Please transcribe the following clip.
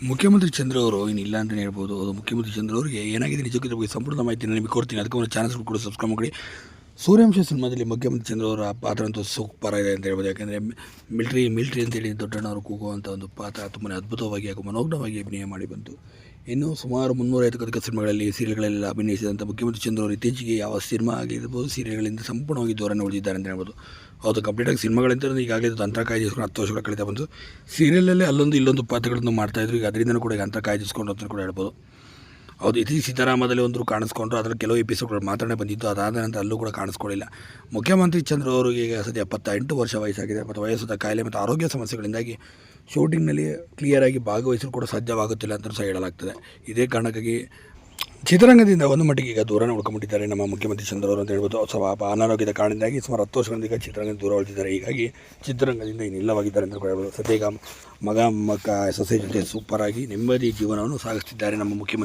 ಮುಖ್ಯಮಂತ್ರಿ ಚಂದ್ರ ಅವರು ಇನ್ನಿಲ್ಲ ಅಂತಲೇ ಹೇಳ್ಬೋದು. ಅದು ಮುಖ್ಯಮಂತ್ರಿ ಚಂದ್ರ ಅವರಿಗೆ ಏನಾಗಿದೆ ನಿಜಕ್ಕೂ ಇದ್ರ ಬಗ್ಗೆ ಸಂಪೂರ್ಣ ಮಾಹಿತಿ ನಿಮಗೆ ಕೊಡ್ತೀನಿ. ಅದಕ್ಕೆ ಒಂದು ಚಾನಲ್ ಕೂಡ ಸಬ್ಸ್ಕ್ರೈಬ್ ಮಾಡಿ. ಸೂರ್ಯವಂಶ ಸಿನಿಮಾದಲ್ಲಿ ಮುಖ್ಯಮಂತ್ರಿ ಚಂದ್ರ ಅವರ ಪಾತ್ರ ಅಂತೂ ಸೂಪರ್ ಆಗಿದೆ ಅಂತ ಹೇಳ್ಬೋದು. ಯಾಕೆಂದರೆ ಮಿಲ್ಟ್ರಿ ಅಂತೇಳಿ ದೊಡ್ಡಣ್ಣವರು ಕೂಗುವಂಥ ಒಂದು ಪಾತ್ರ ತುಂಬಾ ಅದ್ಭುತವಾಗಿ ಹಾಗೂ ಮನೋಜ್ಞವಾಗಿ ಅಭಿನಯ ಮಾಡಿ ಬಂತು. ಇನ್ನು ಸುಮಾರು 350 ಸಿನಿಮಾಗಳಲ್ಲಿ ಸೀರಿಯಲ್ಗಳೆಲ್ಲ ಅಭಿನಯಿಸಿದಂಥ ಮುಖ್ಯಮಂತ್ರಿ ಚಂದ್ರ ಅವರು ಇತ್ತೀಚೆಗೆ ಯಾವ ಸಿನಿಮಾ ಆಗಿರ್ಬೋದು ಸೀರಿಯಲ್ಗಳಿಂದ ಸಂಪೂರ್ಣವಾಗಿ ದೂರನ್ನು ಉಳಿದಿದ್ದಾರೆ ಅಂತ ಹೇಳ್ಬೋದು. ಹೌದು, ಕಂಪ್ಲೀಟಾಗಿ ಸಿನಿಮಾಗಳಿಂದ ಈಗಾಗಲೇ ಅಂತರ ಕಾಯ್ದಿರಿಸ್ಕೊಂಡು 10 ವರ್ಷಗಳ ಕಳೆದ ಬಂತು. ಸೀರಿಯಲಲ್ಲಿ ಅಲ್ಲೊಂದು ಇಲ್ಲೊಂದು ಪಾತ್ರಗಳನ್ನು ಮಾಡ್ತಾಯಿದ್ರು. ಈಗ ಅದರಿಂದನೂ ಕೂಡ ಈಗ ಅಂತರ ಕಾಯ್ದಿರಿಸ್ಕೊಂಡು ಅಂತ ಕೂಡ ಹೇಳ್ಬೋದು. ಹೌದು, ಇತ್ತೀಚೆಗೆ ಸೀತಾರಾಮದಲ್ಲಿ ಒಂದರು ಕಾಣಿಸ್ಕೊಂಡ್ರು. ಅದರಲ್ಲಿ ಕೆಲವು ಎಪಿಸೋಡ್ಗಳು ಮಾತ್ರನೇ ಬಂದಿತ್ತು. ಅದಾದ ನಂತರ ಅಲ್ಲೂ ಕೂಡ ಕಾಣಿಸ್ಕೊಳ್ಳಿಲ್ಲ. ಮುಖ್ಯಮಂತ್ರಿ ಚಂದ್ರ ಅವರಿಗೆ ಈಗ ಸದ್ಯ 78 ವರ್ಷ ವಯಸ್ಸಾಗಿದೆ ಮತ್ತು ವಯಸ್ಸಾದ ಕಾಯಿಲೆ ಮತ್ತು ಆರೋಗ್ಯ ಸಮಸ್ಯೆಗಳಿಂದಾಗಿ ಶೂಟಿಂಗ್ನಲ್ಲಿ ಕ್ಲಿಯರಾಗಿ ಭಾಗವಹಿಸಲು ಕೂಡ ಸಾಧ್ಯವಾಗುತ್ತಿಲ್ಲ ಅಂತ ಸಹ ಹೇಳಲಾಗ್ತದೆ. ಇದೇ ಕಾರಣಕ್ಕಾಗಿ ಚಿತ್ರರಂಗದಿಂದ ಒಂದು ಮಟ್ಟಿಗೆ ಈಗ ದೂರನೇ ಉಳ್ಕೊಂಡ್ಬಿಟ್ಟಿದ್ದಾರೆ ನಮ್ಮ ಮುಖ್ಯಮಂತ್ರಿ ಚಂದ್ರ ಅವರು ಅಂತ ಹೇಳ್ಬೋದು. ಸ್ವಲ್ಪ ಅನಾರೋಗ್ಯದ ಕಾರಣದಿಂದಾಗಿ ಸುಮಾರು 10 ವರ್ಷಗಳಿಂದ ಈಗ ಚಿತ್ರರಂಗದಿಂದ ದೂರ ಉಳಿದಿದ್ದಾರೆ. ಹೀಗಾಗಿ ಚಿತ್ರರಂಗದಿಂದ ಇನ್ನಿಲ್ಲವಾಗಿದ್ದಾರೆ ಅಂತ ಹೇಳ್ಬೋದು. ಸದ್ಯ ಈಗ ಮಗ ಸೊಸೆ ಜೊತೆ ಸೂಪರಾಗಿ ನೆಮ್ಮದಿ ಜೀವನವನ್ನು ಸಾಗಿಸ್ತಿದ್ದಾರೆ ನಮ್ಮ ಮುಖ್ಯಮಂತ್ರಿ.